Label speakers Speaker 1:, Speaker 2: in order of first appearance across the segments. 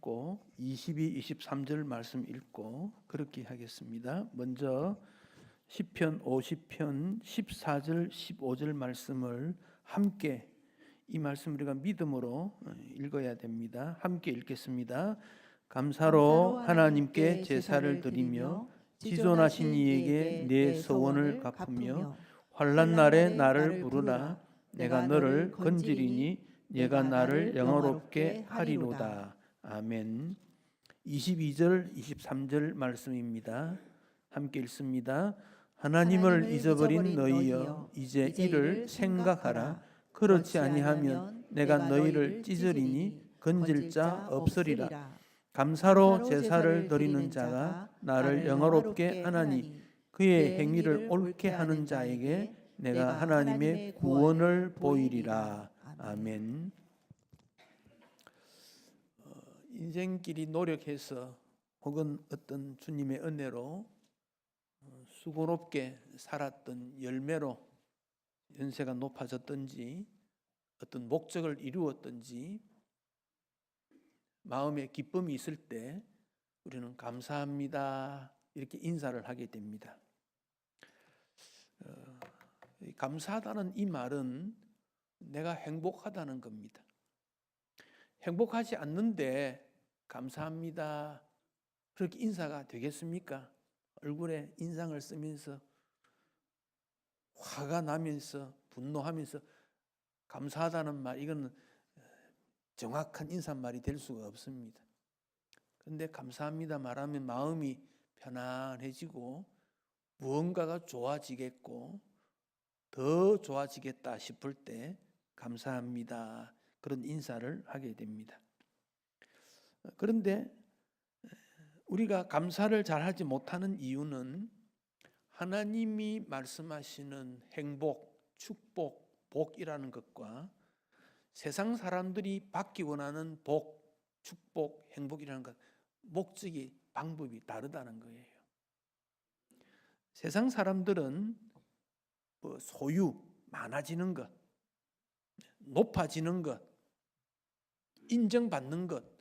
Speaker 1: 읽고 22, 23절 말씀 읽고 그렇게 하겠습니다. 먼저 시편 50편 14절 15절 말씀을 함께 이 말씀 우리가 믿음으로 읽어야 됩니다. 함께 읽겠습니다. 감사로 하나님께 제사를 드리며 지존하신 이에게 내 서원을 갚으며 환난 날에 나를 부르라. 내가 너를 건지리니 내가 나를 영화롭게 하리로다. 아멘. 22절 23절 말씀입니다. 함께 읽습니다. 하나님을 잊어버린 너희여 이제 이를 생각하라. 그렇지 아니하면 내가 너희를 찢으리니 건질 자 없으리라. 감사로 제사를 드리는 자가 나를 영화롭게 하나니 그의 행위를 옳게 하는 자에게 내가 하나님의 구원을 보이리라. 아멘. 인생길이 노력해서 혹은 어떤 주님의 은혜로 수고롭게 살았던 열매로 연세가 높아졌든지 어떤 목적을 이루었든지 마음에 기쁨이 있을 때 우리는 감사합니다 이렇게 인사를 하게 됩니다. 감사하다는 이 말은 내가 행복하다는 겁니다. 행복하지 않는데 감사합니다 그렇게 인사가 되겠습니까? 얼굴에 인상을 쓰면서 화가 나면서 분노하면서 감사하다는 말, 이건 정확한 인사말이 될 수가 없습니다. 그런데 감사합니다 말하면 마음이 편안해지고 무언가가 좋아지겠고 더 좋아지겠다 싶을 때 감사합니다 그런 인사를 하게 됩니다. 그런데 우리가 감사를 잘하지 못하는 이유는 하나님이 말씀하시는 행복, 축복, 복이라는 것과 세상 사람들이 받기 원하는 복, 축복, 행복이라는 것, 목적이, 방법이 다르다는 거예요. 세상 사람들은 소유, 많아지는 것, 높아지는 것, 인정받는 것,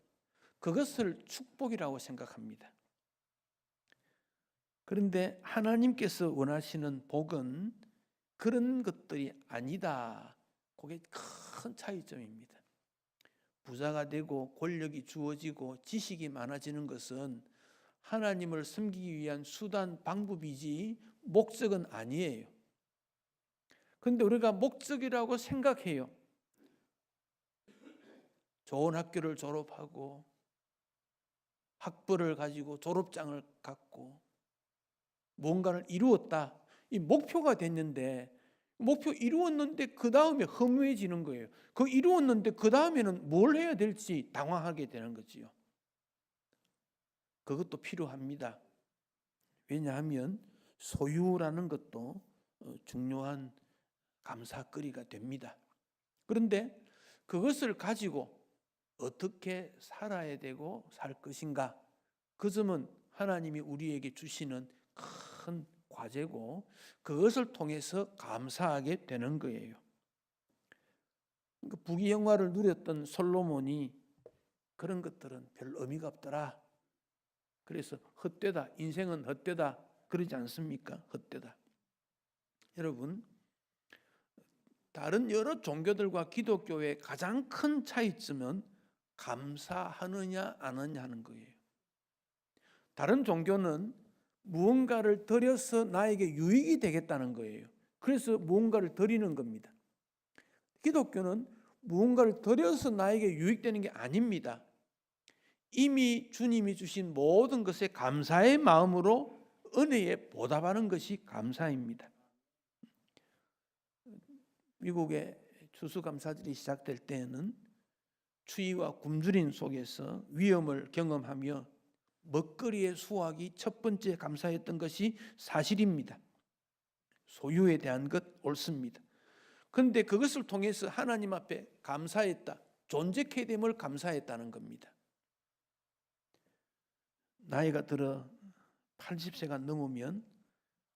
Speaker 1: 그것을 축복이라고 생각합니다. 그런데 하나님께서 원하시는 복은 그런 것들이 아니다. 그게 큰 차이점입니다. 부자가 되고 권력이 주어지고 지식이 많아지는 것은 하나님을 섬기기 위한 수단, 방법이지 목적은 아니에요. 그런데 우리가 목적이라고 생각해요. 좋은 학교를 졸업하고 학벌을 가지고 졸업장을 갖고 뭔가를 이루었다. 이 목표가 됐는데 목표 이루었는데 그 다음에 허무해지는 거예요. 그 이루었는데 그 다음에는 뭘 해야 될지 당황하게 되는 거지요. 그것도 필요합니다. 왜냐하면 소유라는 것도 중요한 감사거리가 됩니다. 그런데 그것을 가지고 어떻게 살아야 되고 살 것인가? 그 점은 하나님이 우리에게 주시는 큰 과제고 그것을 통해서 감사하게 되는 거예요. 부귀영화를 누렸던 솔로몬이 그런 것들은 별 의미가 없더라. 그래서 헛되다, 인생은 헛되다 그러지 않습니까? 헛되다. 여러분, 다른 여러 종교들과 기독교의 가장 큰 차이점은 감사하느냐 안 하느냐 하는 거예요. 다른 종교는 무언가를 드려서 나에게 유익이 되겠다는 거예요. 그래서 무언가를 드리는 겁니다. 기독교는 무언가를 드려서 나에게 유익되는 게 아닙니다. 이미 주님이 주신 모든 것에 감사의 마음으로 은혜에 보답하는 것이 감사입니다. 미국의 추수감사절이 시작될 때에는 추위와 굶주림 속에서 위험을 경험하며 먹거리의 수확이 첫 번째 감사했던 것이 사실입니다. 소유에 대한 것 옳습니다. 그런데 그것을 통해서 하나님 앞에 감사했다. 존재케 됨을 감사했다는 겁니다. 나이가 들어 80세가 넘으면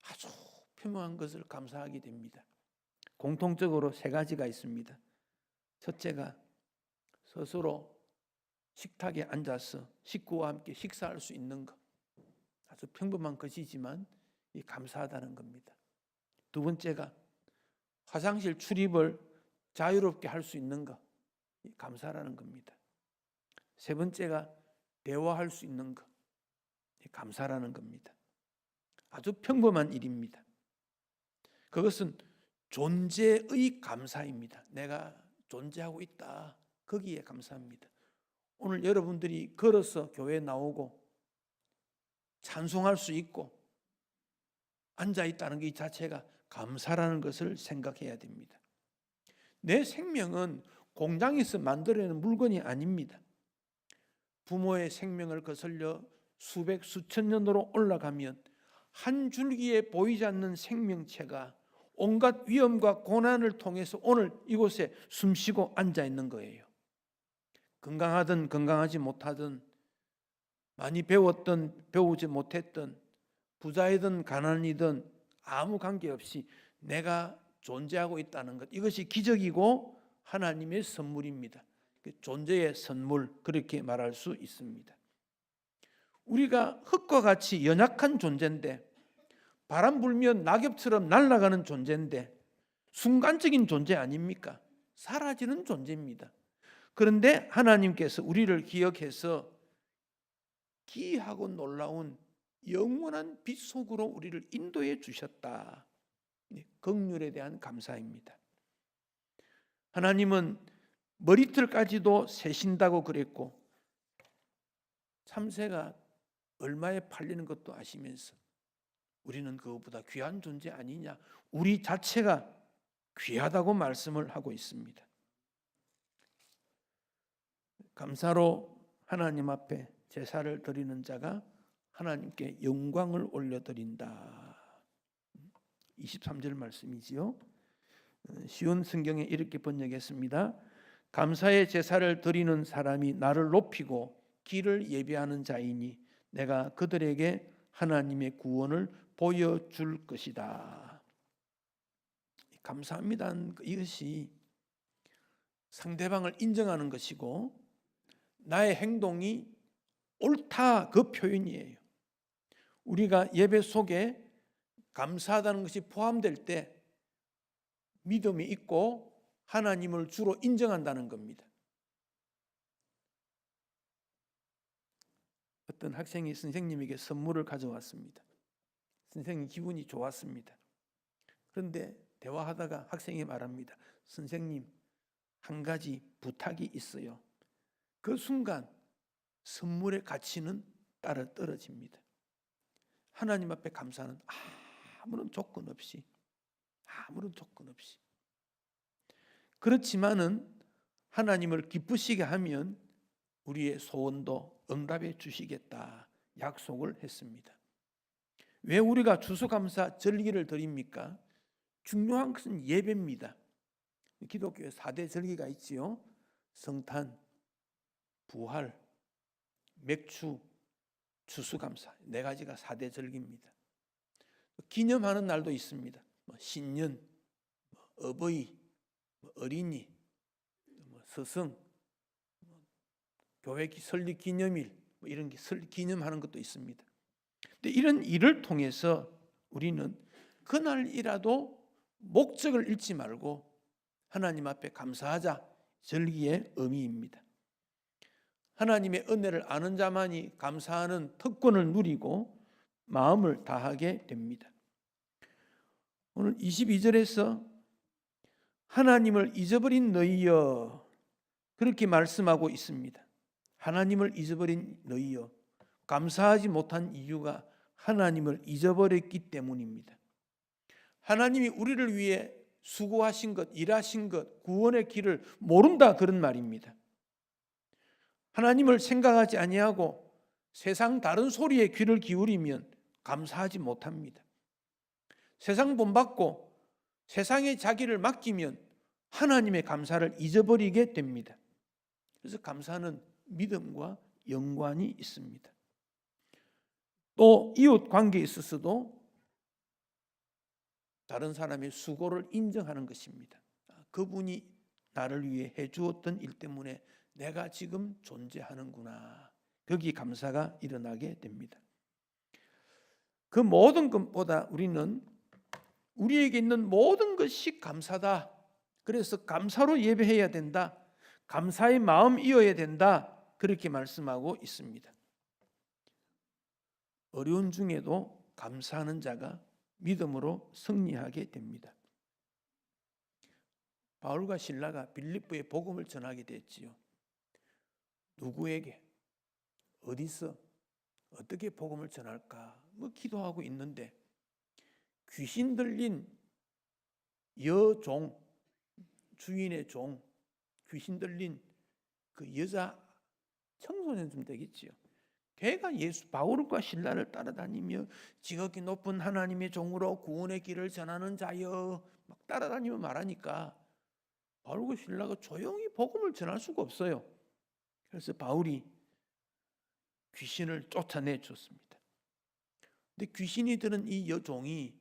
Speaker 1: 아주 표명한 것을 감사하게 됩니다. 공통적으로 세 가지가 있습니다. 첫째가 스스로 식탁에 앉아서 식구와 함께 식사할 수 있는 것, 아주 평범한 것이지만 감사하다는 겁니다. 두 번째가 화장실 출입을 자유롭게 할 수 있는 것, 감사라는 겁니다. 세 번째가 대화할 수 있는 것, 감사라는 겁니다. 아주 평범한 일입니다. 그것은 존재의 감사입니다. 내가 존재하고 있다. 거기에 감사합니다. 오늘 여러분들이 걸어서 교회에 나오고 찬송할 수 있고 앉아있다는 것 자체가 감사라는 것을 생각해야 됩니다. 내 생명은 공장에서 만들어내는 물건이 아닙니다. 부모의 생명을 거슬려 수백 수천 년으로 올라가면 한 줄기에 보이지 않는 생명체가 온갖 위험과 고난을 통해서 오늘 이곳에 숨쉬고 앉아있는 거예요. 건강하든 건강하지 못하든, 많이 배웠든 배우지 못했든, 부자이든 가난이든 아무 관계없이 내가 존재하고 있다는 것, 이것이 기적이고 하나님의 선물입니다. 존재의 선물, 그렇게 말할 수 있습니다. 우리가 흙과 같이 연약한 존재인데, 바람 불면 낙엽처럼 날아가는 존재인데 순간적인 존재 아닙니까? 사라지는 존재입니다. 그런데 하나님께서 우리를 기억해서 기이하고 놀라운 영원한 빛 속으로 우리를 인도해 주셨다. 긍휼에 대한 감사입니다. 하나님은 머리털까지도 세신다고 그랬고 참새가 얼마에 팔리는 것도 아시면서 우리는 그것보다 귀한 존재 아니냐, 우리 자체가 귀하다고 말씀을 하고 있습니다. 감사로 하나님 앞에 제사를 드리는 자가 하나님께 영광을 올려드린다. 23절 말씀이지요. 쉬운 성경에 이렇게 번역했습니다. 감사의 제사를 드리는 사람이 나를 높이고 길을 예비하는 자이니 내가 그들에게 하나님의 구원을 보여줄 것이다. 감사합니다. 이것이 상대방을 인정하는 것이고 나의 행동이 옳다, 그 표현이에요. 우리가 예배 속에 감사하다는 것이 포함될 때 믿음이 있고 하나님을 주로 인정한다는 겁니다. 어떤 학생이 선생님에게 선물을 가져왔습니다. 선생님 기분이 좋았습니다. 그런데 대화하다가 학생이 말합니다. 선생님, 한 가지 부탁이 있어요. 그 순간 선물의 가치는 따라 떨어집니다. 하나님 앞에 감사는 아무런 조건 없이, 그렇지만은 하나님을 기쁘시게 하면 우리의 소원도 응답해 주시겠다 약속을 했습니다. 왜 우리가 추수감사 절기를 드립니까? 중요한 것은 예배입니다. 기독교에 4대 절기가 있지요. 성탄, 부활, 맥추, 추수감사, 4가지가 4대 절기입니다. 기념하는 날도 있습니다. 신년, 어버이, 어린이, 서성, 교회 설립 기념일, 이런 게 기념하는 것도 있습니다. 근데 이런 일을 통해서 우리는 그날이라도 목적을 잃지 말고 하나님 앞에 감사하자, 절기의 의미입니다. 하나님의 은혜를 아는 자만이 감사하는 특권을 누리고 마음을 다하게 됩니다. 오늘 22절에서 하나님을 잊어버린 너희여, 그렇게 말씀하고 있습니다. 하나님을 잊어버린 너희여, 감사하지 못한 이유가 하나님을 잊어버렸기 때문입니다. 하나님이 우리를 위해 수고하신 것, 일하신 것, 구원의 길을 모른다, 그런 말입니다. 하나님을 생각하지 아니하고 세상 다른 소리에 귀를 기울이면 감사하지 못합니다. 세상 본받고 세상에 자기를 맡기면 하나님의 감사를 잊어버리게 됩니다. 그래서 감사는 믿음과 연관이 있습니다. 또 이웃 관계에 있어서도 다른 사람의 수고를 인정하는 것입니다. 그분이 나를 위해 해주었던 일 때문에 내가 지금 존재하는구나. 거기 감사가 일어나게 됩니다. 그 모든 것보다 우리는 우리에게 있는 모든 것이 감사다. 그래서 감사로 예배해야 된다. 감사의 마음 이어야 된다. 그렇게 말씀하고 있습니다. 어려운 중에도 감사하는 자가 믿음으로 승리하게 됩니다. 바울과 실라가 빌립보에 복음을 전하게 됐지요. 누구에게, 어디서, 어떻게 복음을 전할까? 기도하고 있는데 귀신 들린 여종, 주인의 종, 귀신 들린 그 여자 청소년 좀 되겠지요. 걔가 바울과 실라를 따라다니며 지극히 높은 하나님의 종으로 구원의 길을 전하는 자여 막 따라다니며 말하니까 바울과 실라가 조용히 복음을 전할 수가 없어요. 그래서 바울이 귀신을 쫓아내 줬습니다. 근데 귀신이 들은 이 여종이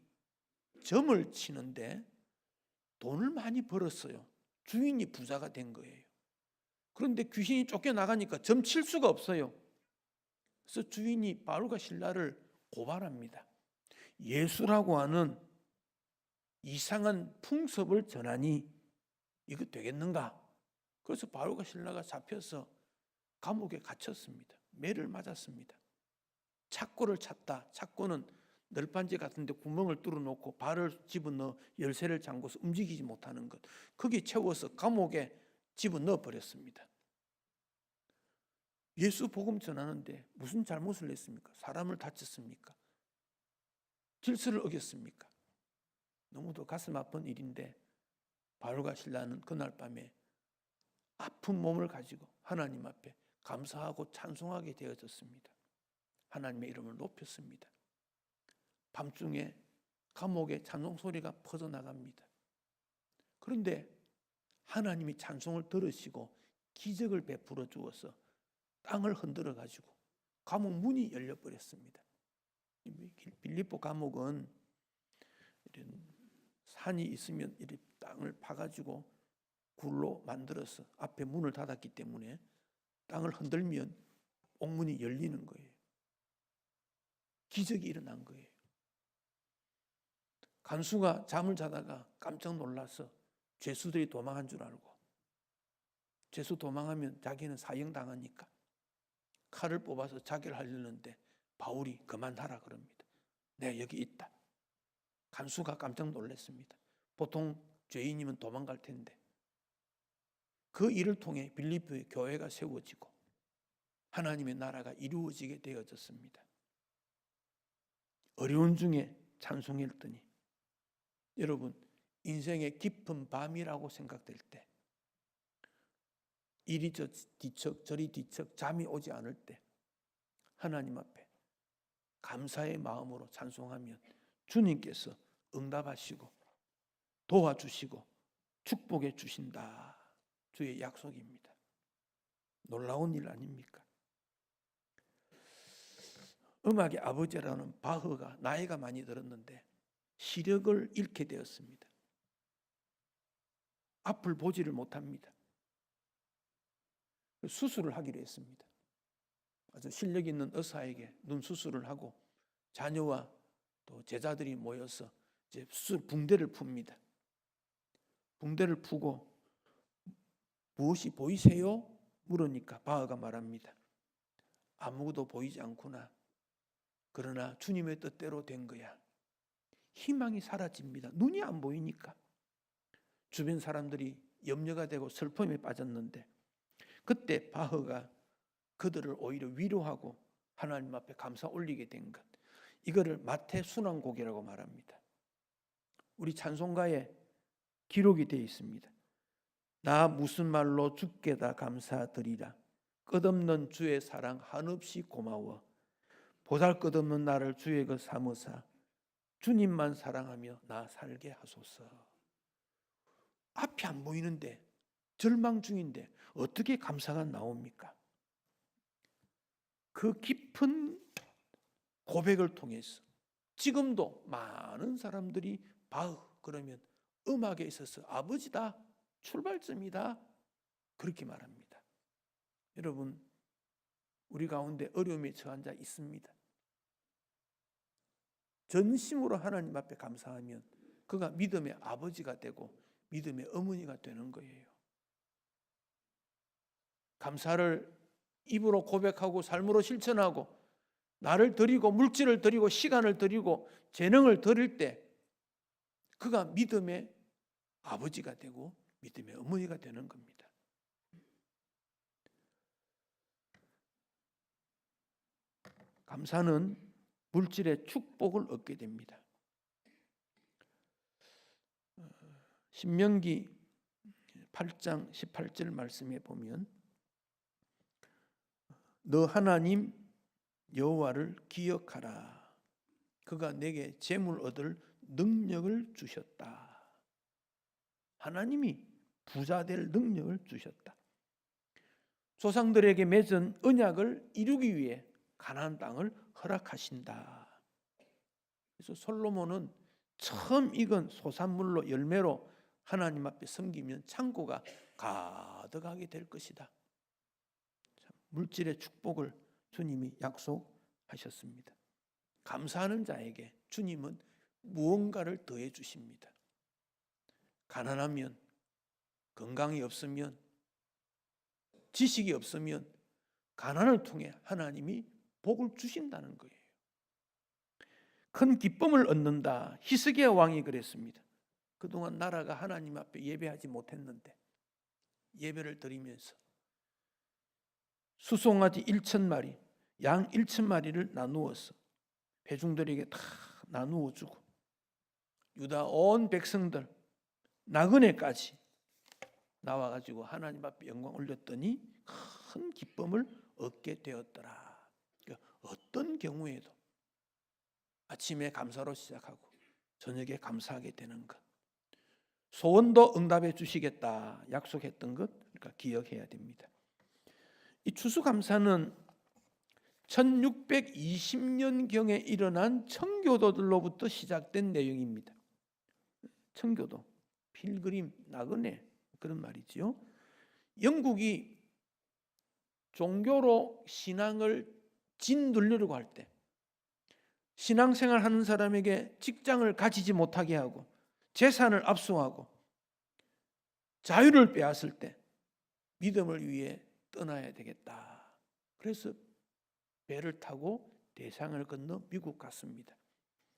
Speaker 1: 점을 치는데 돈을 많이 벌었어요. 주인이 부자가 된 거예요. 그런데 귀신이 쫓겨나가니까 점 칠 수가 없어요. 그래서 주인이 바울과 실라를 고발합니다. 예수라고 하는 이상한 풍습을 전하니 이거 되겠는가? 그래서 바울과 실라가 잡혀서 감옥에 갇혔습니다. 매를 맞았습니다. 착고를 찼다. 착고는 널빤지 같은데 구멍을 뚫어놓고 발을 집어넣어 열쇠를 잠궈서 움직이지 못하는 것. 거기 채워서 감옥에 집어넣어 버렸습니다. 예수 복음 전하는데 무슨 잘못을 했습니까? 사람을 다쳤습니까? 질서를 어겼습니까? 너무도 가슴 아픈 일인데 바울과 실라는 그날 밤에 아픈 몸을 가지고 하나님 앞에 감사하고 찬송하게 되어졌습니다. 하나님의 이름을 높였습니다. 밤중에 감옥에 찬송 소리가 퍼져나갑니다. 그런데 하나님이 찬송을 들으시고 기적을 베풀어 주어서 땅을 흔들어 가지고 감옥 문이 열려버렸습니다. 빌립보 감옥은 산이 있으면 이렇게 땅을 파가지고 굴로 만들어서 앞에 문을 닫았기 때문에 땅을 흔들면 옥문이 열리는 거예요. 기적이 일어난 거예요. 간수가 잠을 자다가 깜짝 놀라서 죄수들이 도망한 줄 알고, 죄수 도망하면 자기는 사형당하니까 칼을 뽑아서 자기를 하려는데 바울이 그만하라 그럽니다. 내가 여기 있다. 간수가 깜짝 놀랐습니다. 보통 죄인이면 도망갈 텐데. 그 일을 통해 빌립보의 교회가 세워지고 하나님의 나라가 이루어지게 되어졌습니다. 어려운 중에 찬송했더니 여러분, 인생의 깊은 밤이라고 생각될 때, 이리 뒤척 저리 뒤척 잠이 오지 않을 때 하나님 앞에 감사의 마음으로 찬송하면 주님께서 응답하시고 도와주시고 축복해 주신다. 주의 약속입니다. 놀라운 일 아닙니까? 음악의 아버지라는 바흐가 나이가 많이 들었는데 시력을 잃게 되었습니다. 앞을 보지를 못합니다. 수술을 하기로 했습니다. 아주 실력 있는 의사에게 눈 수술을 하고 자녀와 또 제자들이 모여서 이제 수술 붕대를 풉니다. 붕대를 푸고 무엇이 보이세요? 물으니까 바흐가 말합니다. 아무것도 보이지 않구나. 그러나 주님의 뜻대로 된 거야. 희망이 사라집니다. 눈이 안 보이니까. 주변 사람들이 염려가 되고 슬픔에 빠졌는데 그때 바흐가 그들을 오히려 위로하고 하나님 앞에 감사 올리게 된 것. 이거를 마태 순환곡이라고 말합니다. 우리 찬송가에 기록이 되어 있습니다. 나 무슨 말로 주께 다 감사드리라. 끝없는 주의 사랑 한없이 고마워. 보잘것없는 나를 주의 것 삼으사 주님만 사랑하며 나 살게 하소서. 앞이 안 보이는데 절망 중인데 어떻게 감사가 나옵니까? 그 깊은 고백을 통해서 지금도 많은 사람들이 바흐 그러면 음악에 있어서 아버지다, 출발점이다 그렇게 말합니다. 여러분, 우리 가운데 어려움에 처한 자 있습니다. 전심으로 하나님 앞에 감사하면 그가 믿음의 아버지가 되고 믿음의 어머니가 되는 거예요. 감사를 입으로 고백하고 삶으로 실천하고 나를 드리고 물질을 드리고 시간을 드리고 재능을 드릴 때 그가 믿음의 아버지가 되고 믿음의 어머니가 되는 겁니다. 감사는 물질의 축복을 얻게 됩니다. 신명기 8장 18절 말씀에 보면 너 하나님 여호와를 기억하라. 그가 내게 재물 얻을 능력을 주셨다. 하나님이 부자 될 능력을 주셨다. 조상들에게 맺은 언약을 이루기 위해 가나안 땅을 허락하신다. 그래서 솔로몬은 처음 익은 소산물로 열매로 하나님 앞에 섬기면 창고가 가득하게 될 것이다. 물질의 축복을 주님이 약속하셨습니다. 감사하는 자에게 주님은 무언가를 더해 주십니다. 가난하면, 건강이 없으면, 지식이 없으면 가난을 통해 하나님이 복을 주신다는 거예요. 큰 기쁨을 얻는다. 히스기야 왕이 그랬습니다. 그동안 나라가 하나님 앞에 예배하지 못했는데 예배를 드리면서 수송아지 1,000마리, 양 1,000마리를 나누어서 회중들에게 다 나누어 주고 유다 온 백성들 나그네까지 나와가지고 하나님 앞에 영광 올렸더니 큰 기쁨을 얻게 되었더라. 어떤 경우에도 아침에 감사로 시작하고 저녁에 감사하게 되는 것, 소원도 응답해 주시겠다 약속했던 것, 그러니까 기억해야 됩니다. 이 추수감사는 1620년경에 일어난 청교도들로부터 시작된 내용입니다. 청교도, 필그림, 나그네 그런 말이지요. 영국이 종교로 신앙을 짓누르려고 할 때 신앙생활 하는 사람에게 직장을 가지지 못하게 하고 재산을 압수하고 자유를 빼앗을 때 믿음을 위해 떠나야 되겠다. 그래서 배를 타고 대상을 건너 미국 갔습니다.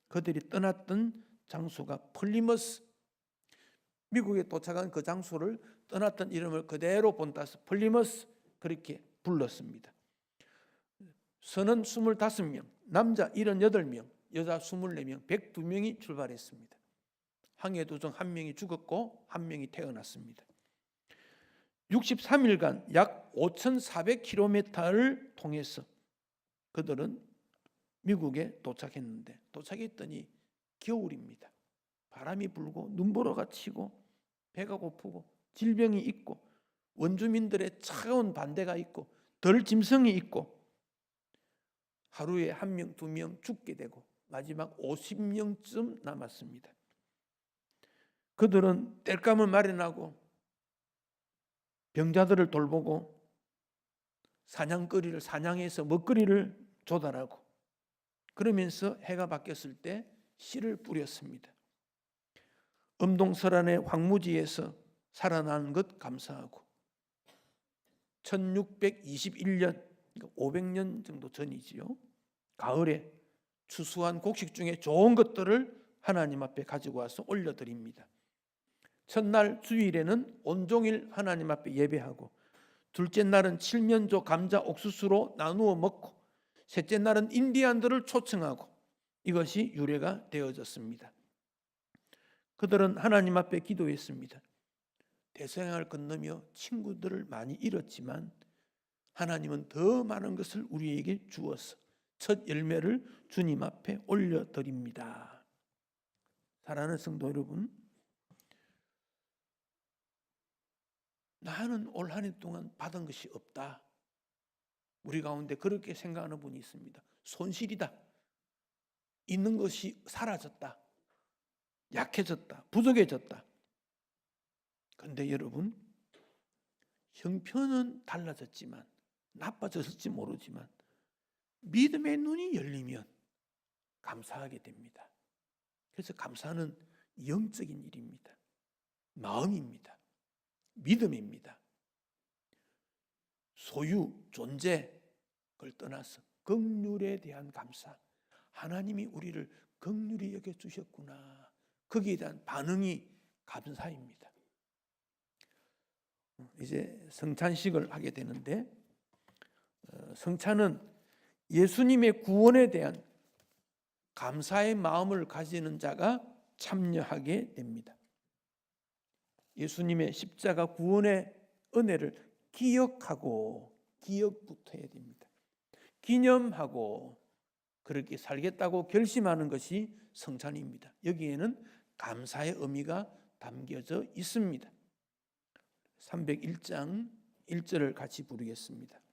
Speaker 1: 그들이 떠났던 장소가 플리머스, 미국에 도착한 그 장소를 떠났던 이름을 그대로 본따서 플리머스 그렇게 불렀습니다. 선원 25명, 남자 78명, 여자 24명, 102명이 출발했습니다. 항해 도중 1명이 죽었고 1명이 태어났습니다. 63일간 약 5,400km를 통해서 그들은 미국에 도착했는데 도착했더니 겨울입니다. 바람이 불고 눈보라가 치고 배가 고프고 질병이 있고 원주민들의 차가운 반대가 있고 덜 짐승이 있고 하루에 1명, 2명 죽게 되고 마지막 50명쯤 남았습니다. 그들은 땔감을 마련하고 병자들을 돌보고 사냥거리를 사냥해서 먹거리를 조달하고 그러면서 해가 바뀌었을 때 씨를 뿌렸습니다. 음동설안의 황무지에서 살아난 것 감사하고 1621년 500년 정도 전이지요. 가을에 추수한 곡식 중에 좋은 것들을 하나님 앞에 가지고 와서 올려드립니다. 첫날 주일에는 온종일 하나님 앞에 예배하고 둘째 날은 칠면조 감자 옥수수로 나누어 먹고 셋째 날은 인디안들을 초청하고 이것이 유래가 되어졌습니다. 그들은 하나님 앞에 기도했습니다. 대서양을 건너며 친구들을 많이 잃었지만 하나님은 더 많은 것을 우리에게 주어서 첫 열매를 주님 앞에 올려드립니다. 사랑하는 성도 여러분, 나는 올 한 해 동안 받은 것이 없다. 우리 가운데 그렇게 생각하는 분이 있습니다. 손실이다. 있는 것이 사라졌다. 약해졌다. 부족해졌다. 그런데 여러분, 형편은 달라졌지만 나빠졌을지 모르지만 믿음의 눈이 열리면 감사하게 됩니다. 그래서 감사는 영적인 일입니다. 마음입니다. 믿음입니다. 소유, 존재, 그걸 떠나서 긍휼에 대한 감사. 하나님이 우리를 긍휼히 여겨주셨구나. 거기에 대한 반응이 감사입니다. 이제 성찬식을 하게 되는데, 성찬은 예수님의 구원에 대한 감사의 마음을 가지는 자가 참여하게 됩니다. 예수님의 십자가 구원의 은혜를 기억부터 해야 됩니다. 기념하고 그렇게 살겠다고 결심하는 것이 성찬입니다. 여기에는 감사의 의미가 담겨져 있습니다. 301장 1절을 같이 부르겠습니다.